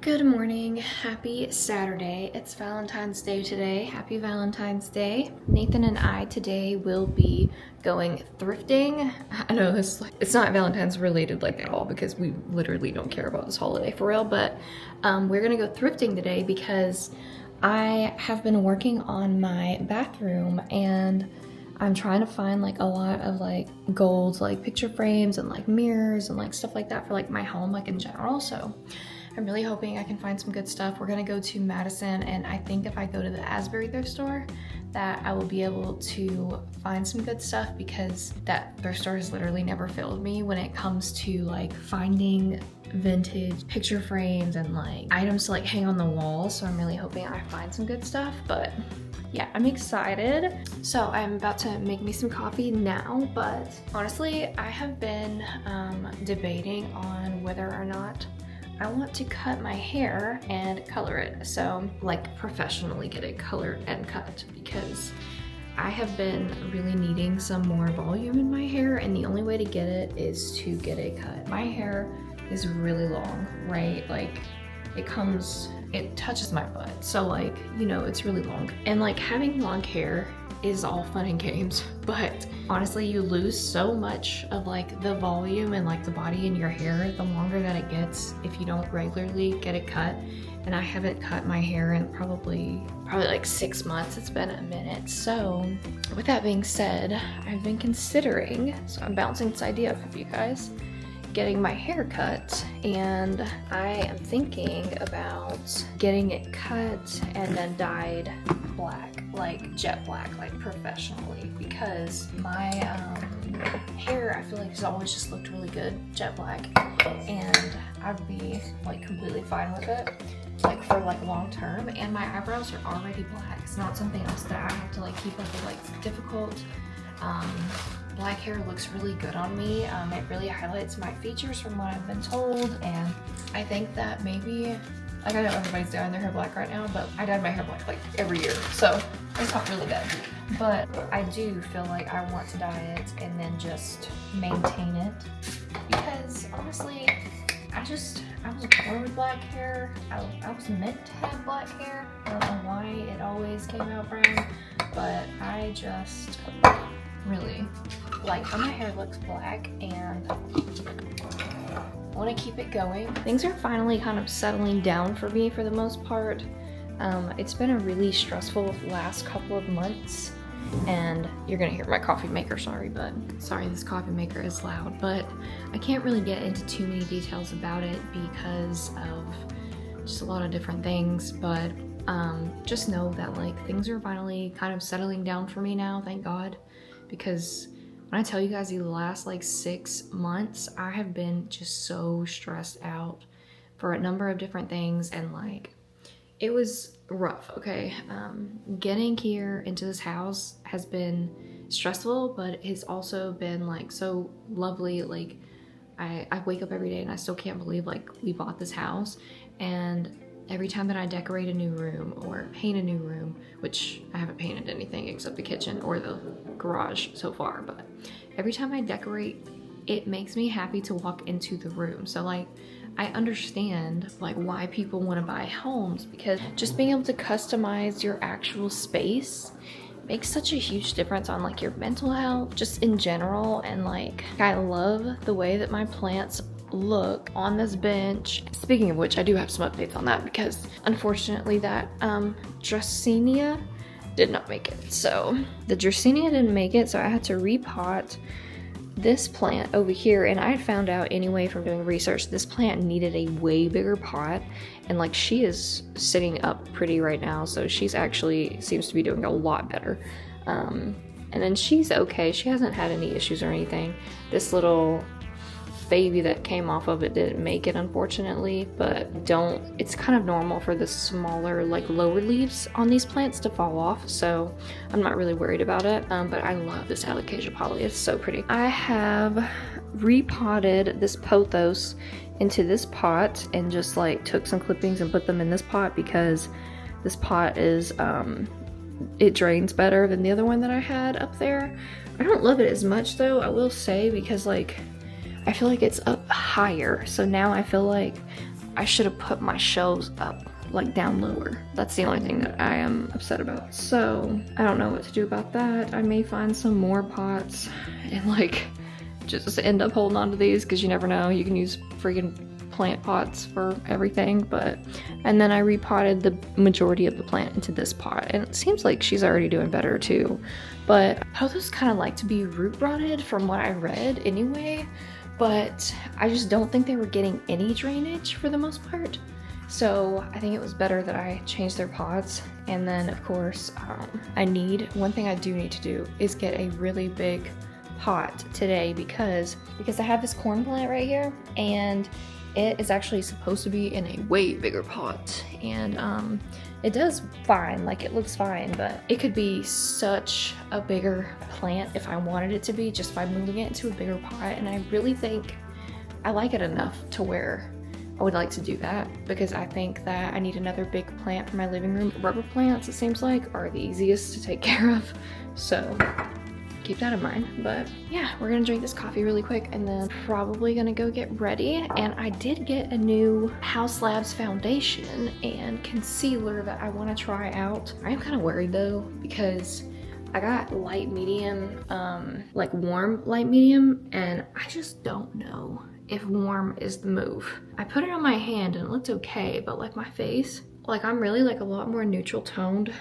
Good morning, happy Saturday. It's Valentine's Day today. Happy Valentine's Day. Nathan and I today will be going thrifting. I know it's not Valentine's related like at all because we literally don't care about this holiday for real, but we're gonna go thrifting today because I have been working on my bathroom and I'm trying to find like a lot of like gold like picture frames and like mirrors and like stuff like that for like my home like in general. So I'm really hoping I can find some good stuff. We're gonna go to Madison, and I think if I go to the Asbury thrift store that I will be able to find some good stuff because that thrift store has literally never failed me when it comes to like finding vintage picture frames and like items to like hang on the wall. So I'm really hoping I find some good stuff, but yeah, I'm excited. So I'm about to make me some coffee now, but honestly, I have been debating on whether or not I want to cut my hair and color it. So like professionally get it colored and cut because I have been really needing some more volume in my hair, and the only way to get it is to get it cut. My hair is really long, right? Like it touches my butt. So like, you know, it's really long. And like having long hair is all fun and games, but honestly you lose so much of like the volume and like the body in your hair the longer that it gets if you don't regularly get it cut. And I haven't cut my hair in probably like 6 months. It's been a minute. So with that being said, I've been considering, so I'm bouncing this idea off of you guys, getting my hair cut, and I am thinking about getting it cut and then dyed black, like jet black, like professionally, because my hair I feel like has always just looked really good jet black, and I'd be like completely fine with it like for like long term. And my eyebrows are already black. It's not something else that I have to like keep up with, like it's difficult. Black hair looks really good on me. It really highlights my features from what I've been told, and I think that maybe, like I know everybody's dyeing their hair black right now, but I dyed my hair black like every year, so it's not really bad. But I do feel like I want to dye it and then just maintain it, because honestly, I was born with black hair. I was meant to have black hair. I don't know why it always came out brown, but I just really like how my hair looks black, and I want to keep it going. Things are finally kind of settling down for me for the most part. It's been a really stressful last couple of months, and you're gonna hear my coffee maker, sorry this coffee maker is loud, but I can't really get into too many details about it because of just a lot of different things, but just know that like things are finally kind of settling down for me now, thank God. Because when I tell you guys the last like 6 months, I have been just so stressed out for a number of different things, and like it was rough, okay? Getting here into this house has been stressful, but it has also been like so lovely. Like I wake up every day and I still can't believe like we bought this house, and every time that I decorate a new room or paint a new room, which I haven't painted anything except the kitchen or the garage so far, but every time I decorate, it makes me happy to walk into the room. So like, I understand like why people want to buy homes, because just being able to customize your actual space makes such a huge difference on like your mental health, just in general. And like, I love the way that my plants look on this bench. Speaking of which, I do have some updates on that because unfortunately that Dracaena did not make it. So the Dracaena didn't make it, so I had to repot this plant over here, and I had found out anyway from doing research this plant needed a way bigger pot, and like she is sitting up pretty right now, so she's actually seems to be doing a lot better. And then she's okay, she hasn't had any issues or anything. This little baby that came off of it didn't make it, unfortunately, but it's kind of normal for the smaller like lower leaves on these plants to fall off, so I'm not really worried about it. But I love this alocasia poly, it's so pretty. I have repotted this pothos into this pot and just like took some clippings and put them in this pot because this pot is it drains better than the other one that I had up there. I don't love it as much though, I will say, because like I feel like it's up higher, so now I feel like I should have put my shelves up like down lower. That's the only thing that I am upset about. So I don't know what to do about that. I may find some more pots and like just end up holding on to these because you never know. You can use freaking plant pots for everything. And then I repotted the majority of the plant into this pot, and it seems like she's already doing better too. But those kind of like to be root rotted from what I read anyway, but I just don't think they were getting any drainage for the most part. So I think it was better that I changed their pots. And then of course, one thing I do need to do is get a really big pot today because I have this corn plant right here, and it is actually supposed to be in a way bigger pot. And it does fine, like it looks fine, but it could be such a bigger plant if I wanted it to be, just by moving it into a bigger pot. And I really think I like it enough to where I would like to do that, because I think that I need another big plant for my living room. Rubber plants, it seems like, are the easiest to take care of, so keep that in mind. But yeah, we're gonna drink this coffee really quick and then probably gonna go get ready. And I did get a new House Labs foundation and concealer that I want to try out. I am kind of worried though, because I got light medium, like warm light medium, and I just don't know if warm is the move. I put it on my hand and it looked okay, but like my face, like I'm really like a lot more neutral toned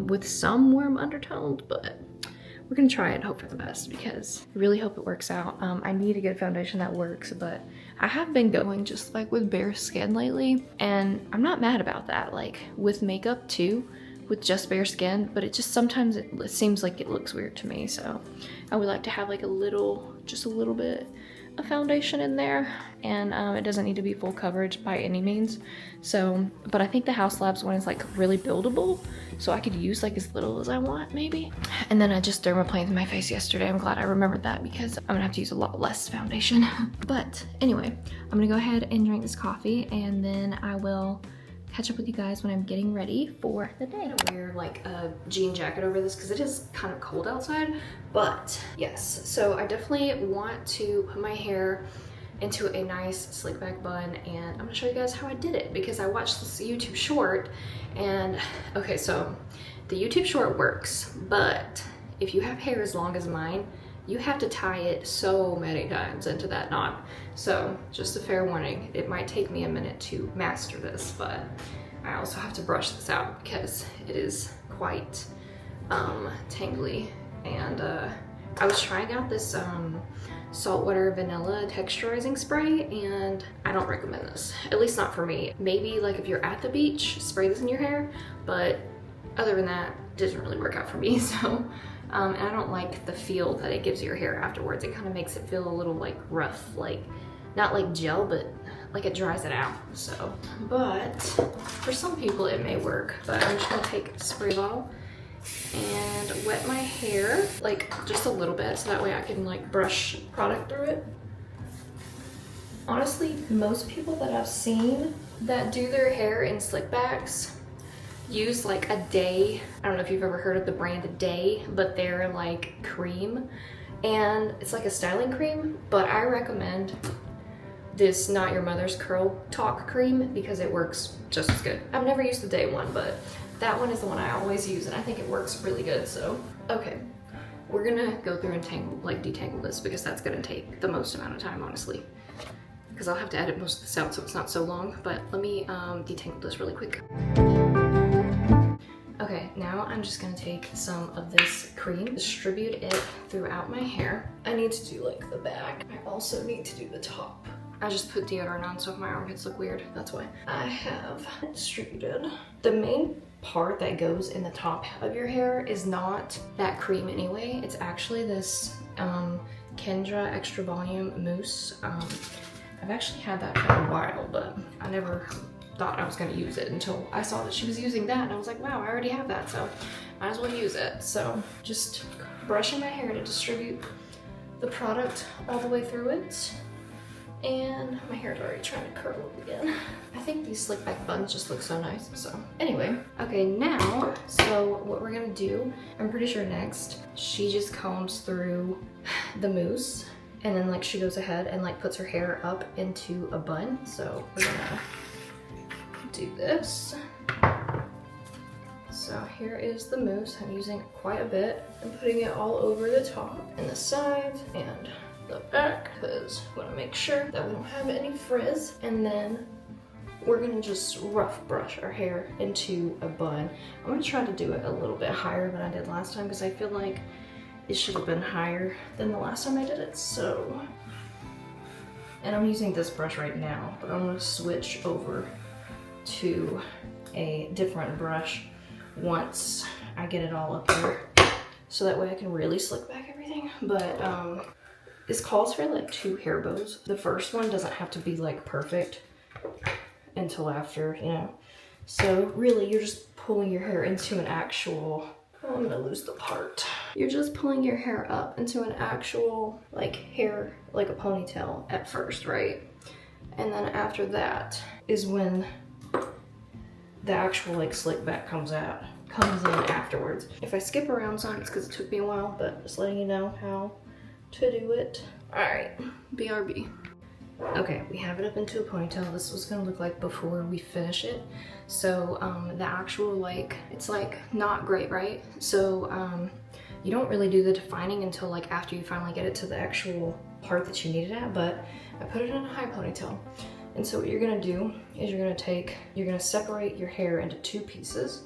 with some warm undertones, but we're gonna try it and hope for the best, because I really hope it works out. I need a good foundation that works, but I have been going just like with bare skin lately, and I'm not mad about that. Like with makeup too, with just bare skin, but it just sometimes it seems like it looks weird to me. So I would like to have like just a little bit of foundation in there, and it doesn't need to be full coverage by any means. So, but I think the House Labs one is like really buildable, so I could use like as little as I want maybe. And then I just dermaplaned my face yesterday. I'm glad I remembered that, because I'm gonna have to use a lot less foundation. But anyway, I'm gonna go ahead and drink this coffee, and then I will catch up with you guys when I'm getting ready for the day. I wear like a jean jacket over this because it is kind of cold outside. But yes, so I definitely want to put my hair into a nice slick back bun, and I'm gonna show you guys how I did it, because I watched this YouTube short. And okay, so the YouTube short works, but if you have hair as long as mine, you have to tie it so many times into that knot. So just a fair warning, it might take me a minute to master this, but I also have to brush this out because it is quite tangly. And I was trying out this saltwater vanilla texturizing spray, and I don't recommend this, at least not for me. Maybe like if you're at the beach, spray this in your hair, but other than that, it doesn't really work out for me. So and I don't like the feel that it gives your hair afterwards. It kind of makes it feel a little like rough, like not like gel, but like it dries it out. So, but for some people it may work. But I'm just gonna take a spray bottle and wet my hair like just a little bit, so that way I can like brush product through it. Honestly, most people that I've seen that do their hair in slick backs use like a Day. I don't know if you've ever heard of the brand Day, but they're like cream, and it's like a styling cream. But I recommend this Not Your Mother's Curl Talk cream because it works just as good. I've never used the Day one, but that one is the one I always use, and I think it works really good. So okay, we're gonna go through and detangle this, because that's gonna take the most amount of time, honestly, because I'll have to edit most of this out so it's not so long. But let me detangle this really quick. Okay, now I'm just gonna take some of this cream, distribute it throughout my hair. I need to do like the back. I also need to do the top. I just put deodorant on, so if my armpits look weird, that's why. I have distributed. The main part that goes in the top of your hair is not that cream anyway. It's actually this Kendra Extra Volume Mousse. I've actually had that for a while, but I never thought I was gonna use it until I saw that she was using that, and I was like, wow, I already have that, so might as well use it. So just brushing my hair to distribute the product all the way through it. And my hair's already trying to curl up again. I think these slick back buns just look so nice. So anyway, okay, now, so what we're gonna do, I'm pretty sure next, she just combs through the mousse, and then like she goes ahead and like puts her hair up into a bun. So we're gonna do this. So here is the mousse. I'm using quite a bit. I'm putting it all over the top and the sides and the back because I want to make sure that we don't have any frizz. And then we're gonna just rough brush our hair into a bun. I'm gonna try to do it a little bit higher than I did last time because I feel like it should have been higher than the last time I did it. So, and I'm using this brush right now, but I'm gonna switch over to a different brush once I get it all up there, so that way I can really slick back everything. But this calls for like 2 hair bows. The first one doesn't have to be like perfect until after, you know. So really you're just pulling your hair into an actual, oh, I'm gonna lose the part. You're just pulling your hair up into an actual like hair, like a ponytail at first, right? And then after that is when the actual like slick back comes in afterwards. If I skip around some, it's because it took me a while, but just letting you know how to do it. All right, BRB. Okay, we have it up into a ponytail. This was gonna look like before we finish it. So the actual like, it's like not great, right? So you don't really do the defining until like after you finally get it to the actual part that you need it at, but I put it in a high ponytail. And so what you're gonna do is you're gonna separate your hair into 2 pieces,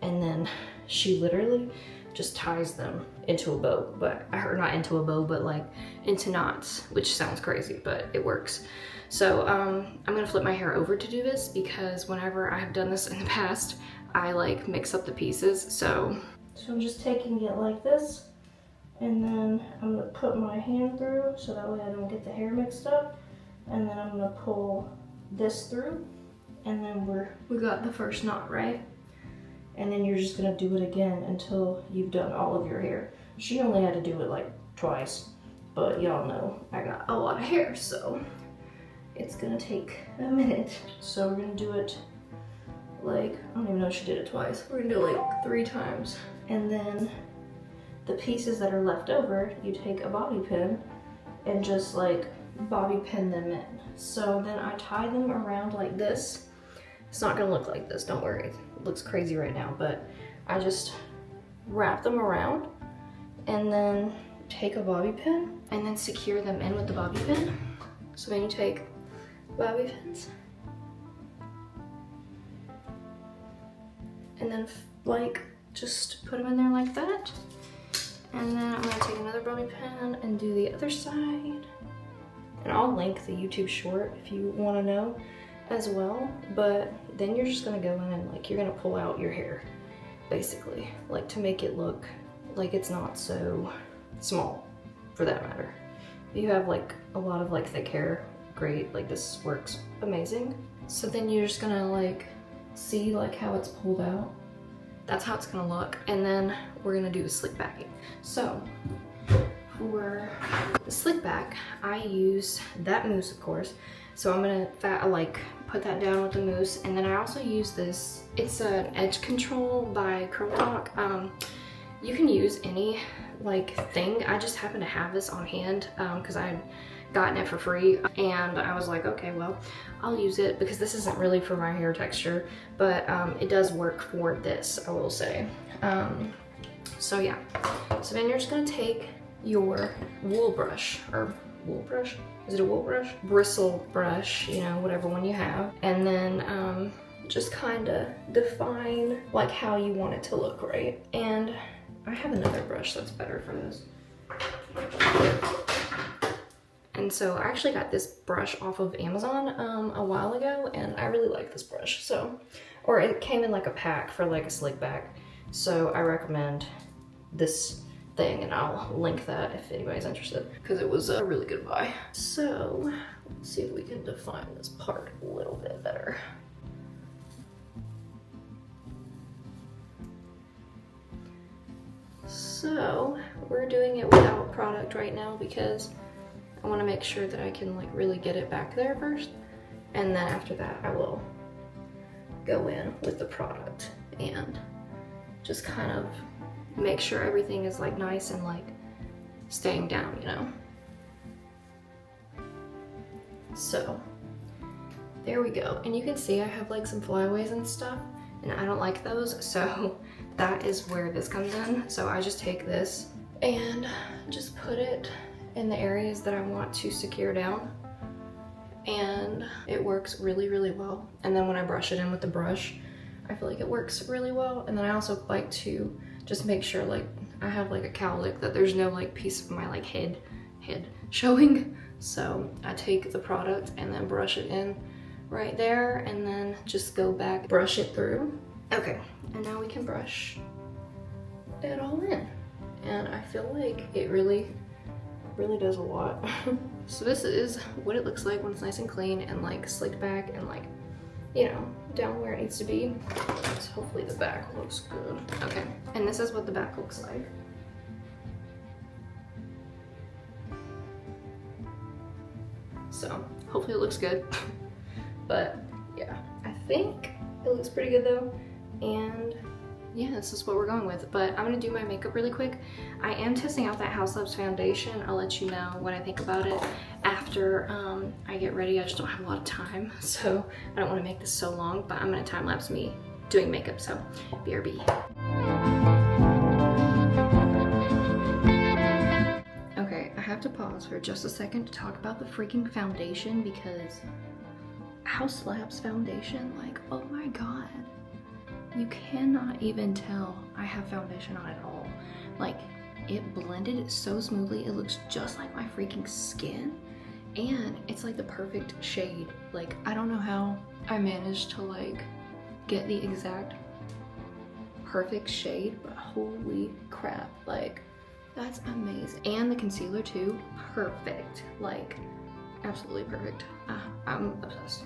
and then she literally just ties them into a bow, or not into a bow, but like into knots, which sounds crazy, but it works. So I'm gonna flip my hair over to do this because whenever I have done this in the past, I like mix up the pieces. So I'm just taking it like this, and then I'm gonna put my hand through so that way I don't get the hair mixed up. And then I'm gonna pull this through, and then we got the first knot, right? And then you're just gonna do it again until you've done all of your hair. She only had to do it like twice, but y'all know I got a lot of hair, so it's gonna take a minute. So we're gonna do it like, I don't even know if she did it twice. We're gonna do it like 3 times. And then the pieces that are left over, you take a bobby pin and just like bobby pin them in. So then I tie them around like this. It's not gonna look like this, don't worry. It looks crazy right now, but I just wrap them around and then take a bobby pin and then secure them in with the bobby pin. So then you take bobby pins and then like just put them in there like that. And then I'm gonna take another bobby pin and do the other side. And I'll link the YouTube short if you wanna know as well. But then you're just gonna go in and like, you're gonna pull out your hair, basically, like to make it look like it's not so small, for that matter. If you have like a lot of like thick hair, great, like this works amazing. So then you're just gonna like, see like how it's pulled out. That's how it's gonna look. And then we're gonna do the slick backing. So for the slick back, I use that mousse, of course. So I'm gonna like put that down with the mousse, and then I also use this. It's an edge control by Curl Talk. You can use any like thing. I just happen to have this on hand because I'd gotten it for free, and I was like, okay, well, I'll use it because this isn't really for my hair texture, but it does work for this, I will say. So yeah, so then you're just gonna take your wool brush, or wool brush? Is it a wool brush? Bristle brush, you know, whatever one you have. And then just kind of define like how you want it to look, right? And I have another brush that's better for this. And so I actually got this brush off of Amazon a while ago, and I really like this brush. So, or it came in like a pack for like a slick back. So I recommend this thing, and I'll link that if anybody's interested because it was a really good buy. So let's see if we can define this part a little bit better. So we're doing it without product right now because I want to make sure that I can like really get it back there first, and then after that I will go in with the product and just kind of make sure everything is like nice and like staying down, you know. So There we go. And you can see I have like some flyaways and stuff, and I don't like those, so that is where this comes in. So I just take this and just put it in the areas that I want to secure down, and it works really, really well. And then when I brush it in with the brush, I feel like it works really well. And then I also like to just make sure like I have like a cowlick, that there's no like piece of my like head showing. So I take the product and then brush it in right there, and then just go back, brush it through. Okay, and now we can brush it all in. And I feel like it really does a lot. So this is what it looks like when it's nice and clean and like slicked back and like, you know, down where it needs to be. So hopefully the back looks good. Okay, and this is what the back looks like. So hopefully it looks good. But yeah, I think it looks pretty good though. And yeah, this is what we're going with. But I'm gonna do my makeup really quick. I am testing out that House Labs foundation. I'll let you know what I think about it after I get ready. I just don't have a lot of time, so I don't want to make this so long, but I'm gonna time lapse me doing makeup, so BRB. Okay, I have to pause for just a second to talk about the freaking foundation, because House Labs foundation, like, oh my god. You cannot even tell I have foundation on at all. Like, it blended so smoothly. It looks just like my freaking skin. And it's like the perfect shade. Like, I don't know how I managed to like get the exact perfect shade, but holy crap, like, that's amazing. And the concealer too, perfect. Like, absolutely perfect. I'm obsessed.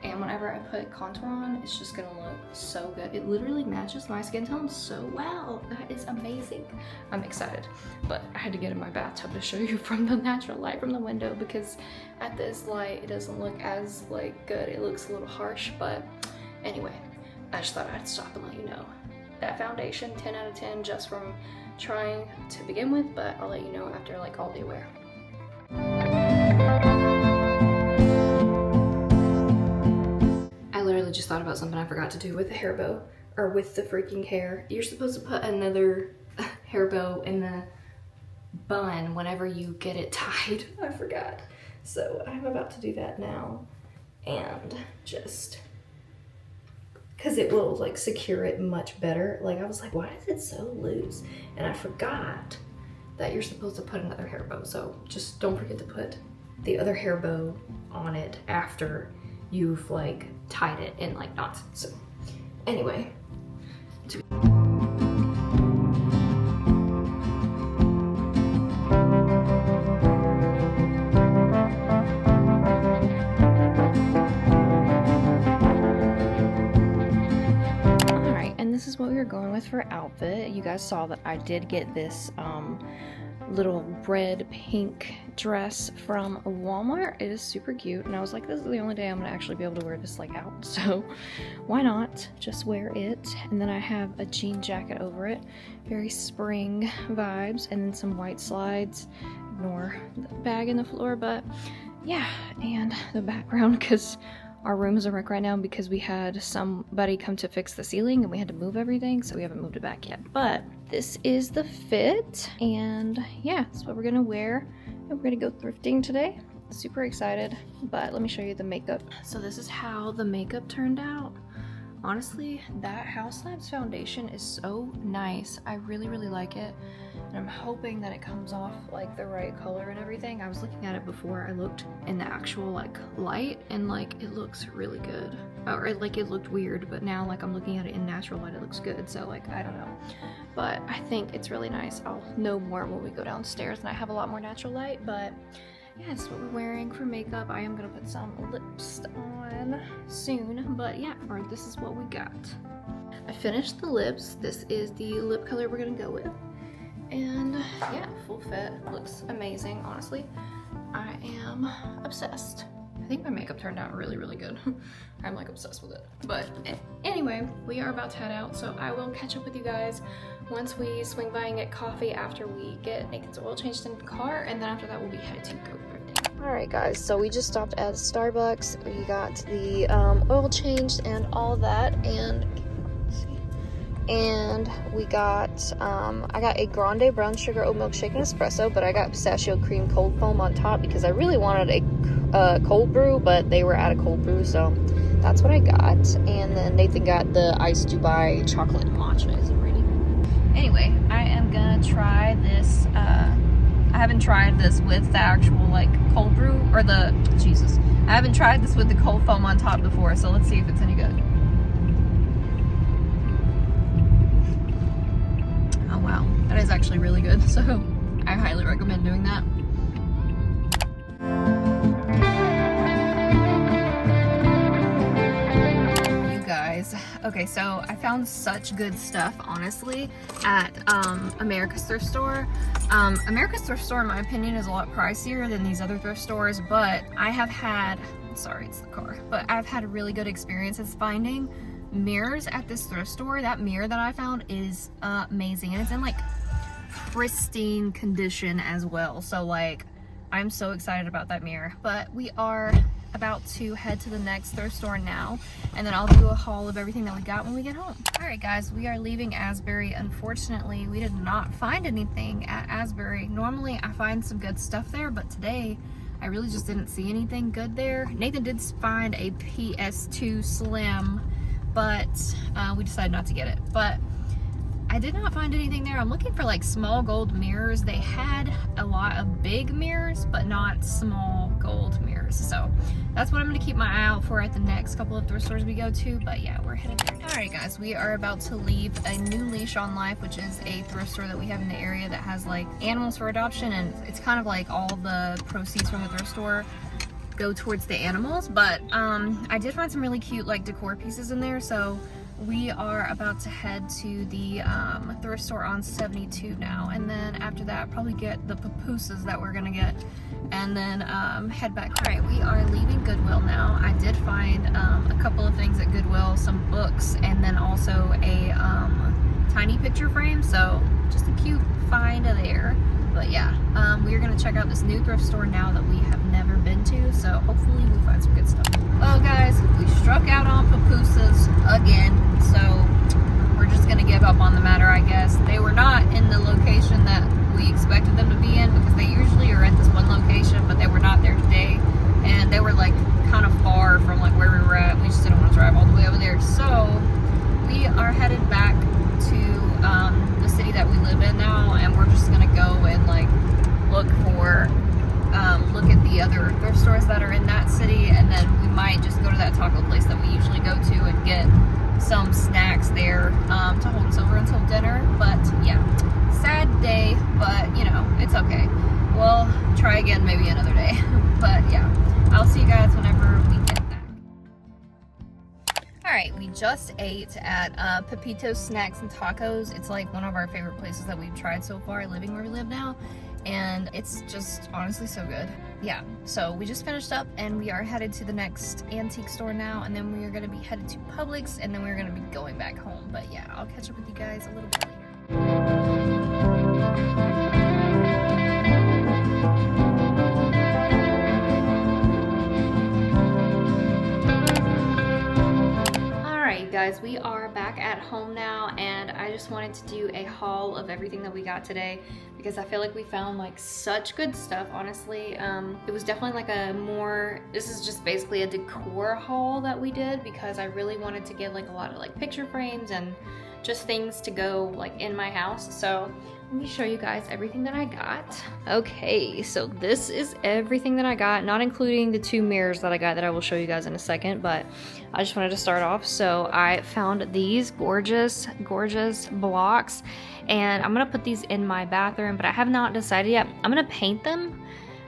And whenever I put contour on, it's just gonna look so good. It literally matches my skin tone so well. That is amazing. I'm excited. But I had to get in my bathtub to show you from the natural light from the window, because at this light, it doesn't look as like good. It looks a little harsh, but anyway, I just thought I'd stop and let you know. That foundation, 10 out of 10 just from trying to begin with, but I'll let you know after like all day wear. I literally just thought about something I forgot to do with the hair bow, or with the freaking hair. You're supposed to put another hair bow in the bun whenever you get it tied. I forgot. So I'm about to do that now, and just because it will like secure it much better. Like, I was like, why is it so loose? And I forgot that you're supposed to put another hair bow. So just don't forget to put the other hair bow on it after you've like tied it in like knots. So anyway, this is what we were going with for outfit. You guys saw that I did get this little red pink dress from Walmart. It is super cute, and I was like, this is the only day I'm gonna actually be able to wear this like out, so why not just wear it? And then I have a jean jacket over it, very spring vibes, and then some white slides. Ignore the bag in the floor, but yeah, and the background, because our room is a wreck right now because we had somebody come to fix the ceiling and we had to move everything, so we haven't moved it back yet. But this is the fit, and yeah, that's what we're gonna wear. And we're gonna go thrifting today. Super excited, but let me show you the makeup. So this is how the makeup turned out. Honestly, that House Labs foundation is so nice. I really, really like it. And I'm hoping that it comes off like the right color and everything. I was looking at it before I looked in the actual like light, and like it looks really good. Or like it looked weird, but now like I'm looking at it in natural light, it looks good. So like, I don't know. But I think it's really nice. I'll know more when we go downstairs and I have a lot more natural light, but yeah, that's what we're wearing for makeup. I am gonna put some lips on soon, but yeah, or this is what we got. I finished the lips. This is the lip color we're gonna go with. And yeah, full fit, looks amazing, honestly. I am obsessed. I think my makeup turned out really, really good. I'm like obsessed with it. But anyway, we are about to head out, so I will catch up with you guys once we swing by and get coffee after we get Nathan's oil changed in the car, and then after that we'll be headed to go thrifting. Alright guys, so we just stopped at Starbucks. We got the oil changed and all that, and we got I got a grande brown sugar oat milk shake and espresso, but I got pistachio cream cold foam on top because I really wanted a cold brew, but they were out of cold brew, so that's what I got. And then Nathan got the iced Dubai chocolate matcha. Is it ready? Anyway, I am gonna try this. I haven't tried this with the actual like cold brew or I haven't tried this with the cold foam on top before, so let's see if it's any good. Oh wow, that is actually really good, so I highly recommend doing that. Okay, so I found such good stuff, honestly, at America's Thrift Store. America's Thrift Store, in my opinion, is a lot pricier than these other thrift stores, but I have had, sorry, it's the car, but I've had really good experiences finding mirrors at this thrift store. That mirror that I found is amazing, and it's in like pristine condition as well. So like, I'm so excited about that mirror. But we are about to head to the next thrift store now, and then I'll do a haul of everything that we got when we get home. All right guys, we are leaving Asbury. Unfortunately, we did not find anything at Asbury. Normally I find some good stuff there, but today I really just didn't see anything good there. Nathan did find a PS2 Slim, but we decided not to get it. But I did not find anything there. I'm looking for like small gold mirrors. They had a lot of big mirrors, but not small gold mirrors. So that's what I'm gonna keep my eye out for at the next couple of thrift stores we go to. But yeah, we're headed there now. All right guys, we are about to leave a New Leash on Life, which is a thrift store that we have in the area that has like animals for adoption, and it's kind of like all the proceeds from the thrift store go towards the animals. But I did find some really cute like decor pieces in there, so we are about to head to the thrift store on 72 now, and then after that probably get the pupusas that we're gonna get, and then head back. All right, we are leaving Goodwill now. I did find a couple of things at Goodwill, some books, and then also a tiny picture frame, so just a cute find there. But yeah, we are gonna check out this new thrift store now that we have never been to, so hopefully we find some good stuff. Well guys, we struck out on pupusas again, so we're just gonna give up on the matter, I guess. They were not in the location that we expected them to be in, because they usually are at this one location, but they were not there today, and they were like kind of far from like where we were at. We just didn't want to drive all the way over there, so we are headed back to the city that we live in now, and we're just gonna go and like look at the other thrift stores that are in that city, and then we might just go to that taco place that we usually go to and get some snacks there to hold us over until dinner. But yeah, sad day, but you know, it's okay. We'll try again maybe another day. But yeah, I'll see you guys whenever we get back. Alright, we just ate at Pepito's Snacks and Tacos. It's like one of our favorite places that we've tried so far living where we live now, and it's just honestly so good. Yeah, so we just finished up and we are headed to the next antique store now, and then we are going to be headed to Publix, and then we're going to be going back home. But yeah, I'll catch up with you guys a little bit later. Guys, we are back at home now, and I just wanted to do a haul of everything that we got today because I feel like we found like such good stuff, honestly. It was definitely like this is just basically a decor haul that we did because I really wanted to get like a lot of like picture frames and just things to go like in my house. So let me show you guys everything that I got. Okay, so this is everything that I got, not including the 2 mirrors that I got that I will show you guys in a second, but I just wanted to start off. So I found these gorgeous blocks, and I'm gonna put these in my bathroom, but I have not decided yet. I'm gonna paint them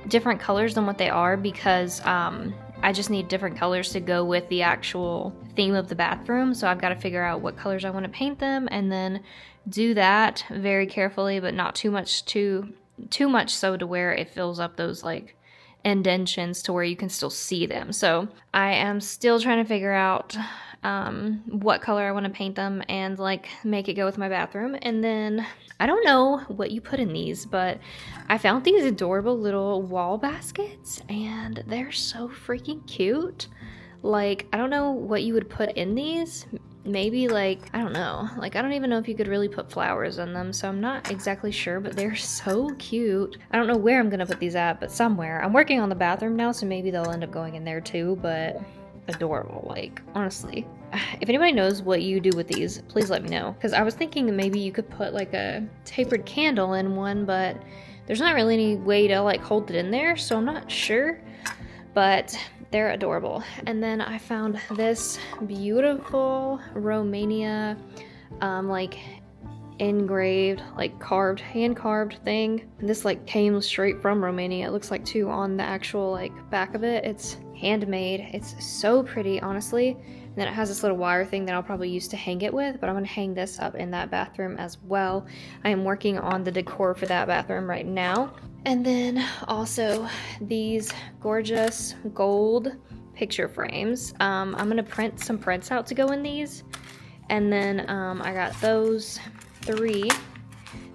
different colors than what they are because I just need different colors to go with the actual theme of the bathroom. So I've got to figure out what colors I want to paint them, and then do that very carefully, but not too much so to where it fills up those like indentions to where you can still see them. So I am still trying to figure out what color I want to paint them and like make it go with my bathroom. And then I don't know what you put in these, but I found these adorable little wall baskets and they're so freaking cute. Like, I don't know what you would put in these. Maybe like, I don't know, like I don't even know if you could really put flowers in them, so I'm not exactly sure, but they're so cute. I don't know where I'm gonna put these at, but somewhere. I'm working on the bathroom now, so maybe they'll end up going in there too, but adorable, like honestly. If anybody knows what you do with these, please let me know, because I was thinking maybe you could put like a tapered candle in one, but there's not really any way to like hold it in there, so I'm not sure, but they're adorable. And then I found this beautiful Romania like engraved, like carved, hand carved thing. And this like came straight from Romania. It looks like too on the actual like back of it. It's handmade. It's so pretty, honestly. And then it has this little wire thing that I'll probably use to hang it with, but I'm gonna hang this up in that bathroom as well. I am working on the decor for that bathroom right now. And then also these gorgeous gold picture frames. I'm gonna print some prints out to go in these. And then I got those 3.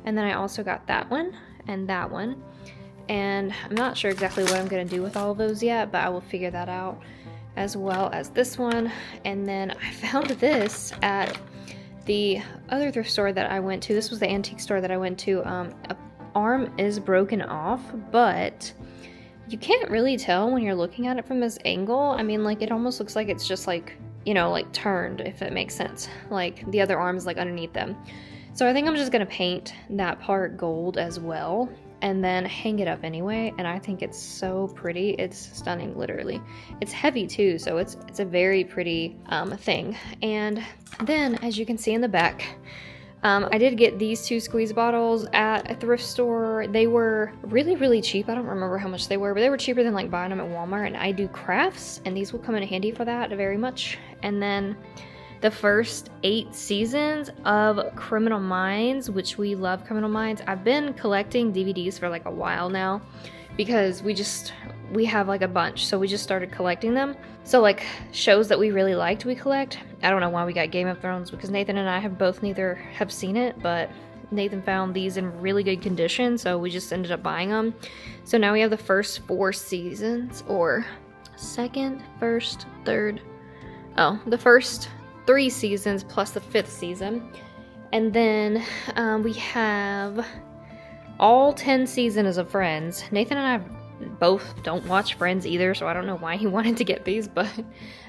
And then I also got that one and that one. And I'm not sure exactly what I'm gonna do with all of those yet, but I will figure that out, as well as this one. And then I found this at the other thrift store that I went to. This was the antique store that I went to. Arm is broken off, but you can't really tell when you're looking at it from this angle. I mean, like, it almost looks like it's just like, you know, like turned, if that makes sense. Like the other arm is like underneath them. So I think I'm just gonna paint that part gold as well and then hang it up anyway. And I think it's so pretty. It's stunning, literally. It's heavy too, so it's a very pretty thing. And then, as you can see in the back, I did get these 2 squeeze bottles at a thrift store. They were really, really cheap. I don't remember how much they were, but they were cheaper than like buying them at Walmart, and I do crafts, and these will come in handy for that very much. And then the first 8 seasons of Criminal Minds, which we love Criminal Minds. I've been collecting DVDs for like a while now because we have like a bunch, so we just started collecting them. So like shows that we really liked, we collect. I don't know why we got Game of Thrones, because Nathan and I have neither have seen it, but Nathan found these in really good condition, so we just ended up buying them. So now we have the first 4 seasons, or second, first, third. Oh, the first 3 seasons plus the 5th season. And then we have all 10 seasons of Friends. Nathan and I both don't watch Friends either, so I don't know why he wanted to get these, but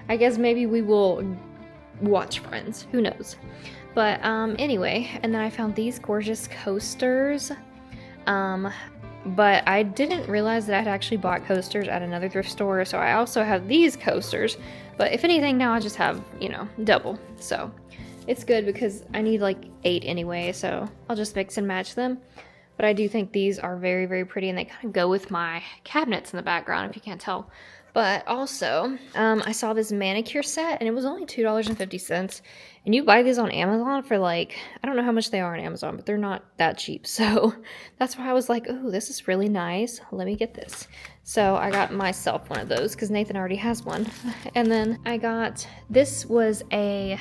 I guess maybe we will watch Friends. Who knows? But anyway, and then I found these gorgeous coasters. But I didn't realize that I had actually bought coasters at another thrift store, so I also have these coasters. But if anything, now I just have, you know, double. So it's good because I need like 8 anyway, so I'll just mix and match them. But I do think these are very, very pretty, and they kind of go with my cabinets in the background, if you can't tell. But also, I saw this manicure set, and it was only $2.50. And you buy these on Amazon for like, I don't know how much they are on Amazon, but they're not that cheap. So that's why I was like, oh, this is really nice. Let me get this. So I got myself one of those because Nathan already has one. And then I got, this was a,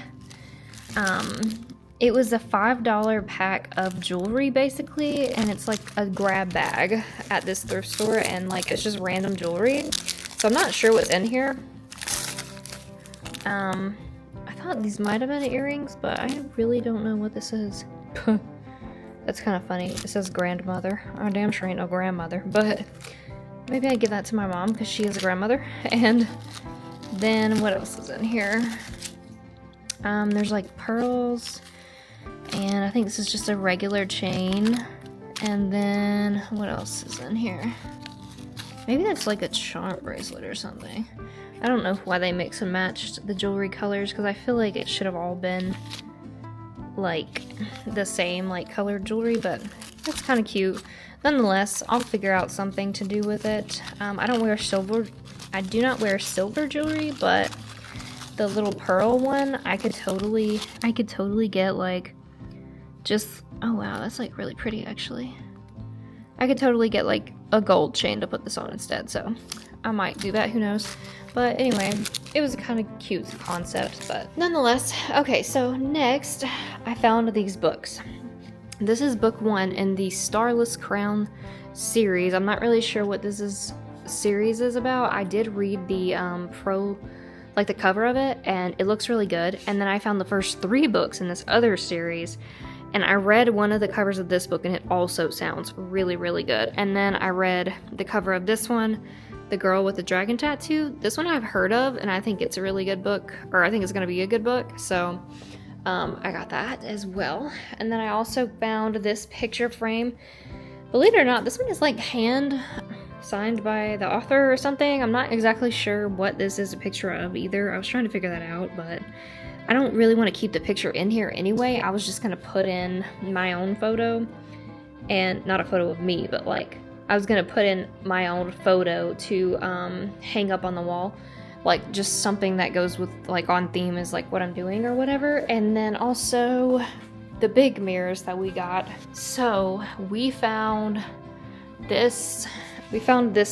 it was a $5 pack of jewelry basically. And it's like a grab bag at this thrift store, and like, it's just random jewelry. So I'm not sure what's in here. I thought these might have been earrings, but I really don't know what this is. That's kind of funny. It says grandmother. I damn sure ain't no grandmother, but maybe I give that to my mom because she is a grandmother. And then what else is in here? There's like pearls, and I think this is just a regular chain. And then what else is in here? Maybe that's like a charm bracelet or something. I don't know why they mix and matched the jewelry colors, because I feel like it should have all been like the same like colored jewelry, but that's kind of cute. Nonetheless, I'll figure out something to do with it. I don't wear silver. I do not wear silver jewelry, but the little pearl one, I could totally get like just, oh wow, that's like really pretty actually. I could totally get like a gold chain to put this on instead, so I might do that, who knows. But anyway, it was a kind of cute concept, but nonetheless. Okay, so next I found these books. This is book 1 in the Starless Crown series. I'm not really sure what this series is about. I did read the like the cover of it, and it looks really good. And then I found the first 3 books in this other series, and I read one of the covers of this book, and it also sounds really, really good. And then I read the cover of this one, The Girl with the Dragon Tattoo. This one I've heard of, and I think it's a really good book, or I think it's going to be a good book. So I got that as well. And then I also found this picture frame. Believe it or not, this one is like hand signed by the author or something. I'm not exactly sure what this is a picture of either. I was trying to figure that out, but I don't really want to keep the picture in here anyway. I was just going to put in my own photo, and not a photo of me, but like I was going to put in my own photo to hang up on the wall, like just something that goes with like on theme is like what I'm doing or whatever. And then also the big mirrors that we got. So we found this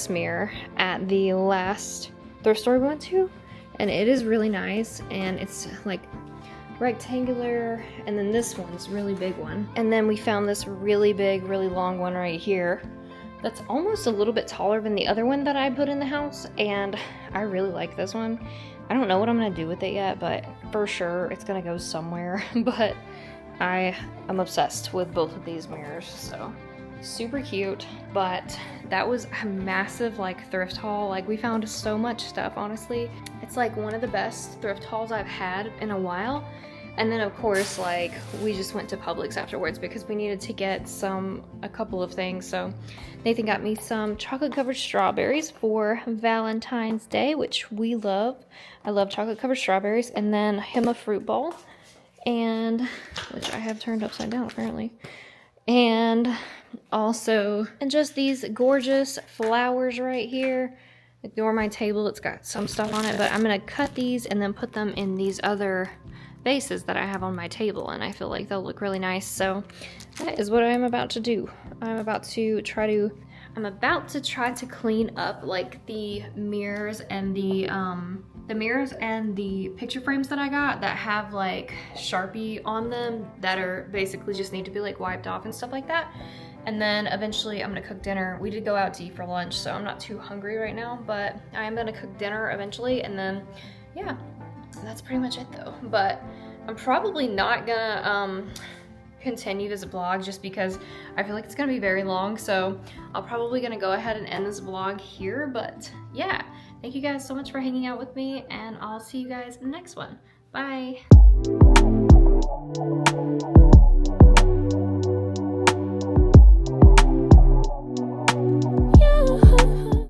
mirror at the last thrift store we went to, and it is really nice, and it's like rectangular, and then this one's a really big one. And then we found this really big, really long one right here that's almost a little bit taller than the other one that I put in the house, and I really like this one. I don't know what I'm gonna do with it yet, but for sure it's gonna go somewhere. But I'm obsessed with both of these mirrors, so super cute. But that was a massive like thrift haul. Like we found so much stuff, honestly. It's like one of the best thrift hauls I've had in a while. And then of course, like we just went to Publix afterwards because we needed to get a couple of things. So Nathan got me some chocolate covered strawberries for Valentine's Day, which we love. I love chocolate covered strawberries. And then him a fruit bowl, and which I have turned upside down apparently. And also, and just these gorgeous flowers right here. Ignore my table, it's got some stuff on it, but I'm gonna cut these and then put them in these other vases that I have on my table, and I feel like they'll look really nice. So that is what I'm about to do. I'm about to try to clean up like the mirrors and the picture frames that I got that have like Sharpie on them that are basically just need to be like wiped off and stuff like that. And then eventually I'm gonna cook dinner. We did go out to eat for lunch, so I'm not too hungry right now, but I am gonna cook dinner eventually. And then yeah, that's pretty much it though. But I'm probably not gonna continue this vlog just because I feel like it's gonna be very long. So I'm probably gonna go ahead and end this vlog here. But yeah, thank you guys so much for hanging out with me, and I'll see you guys in the next one. Bye.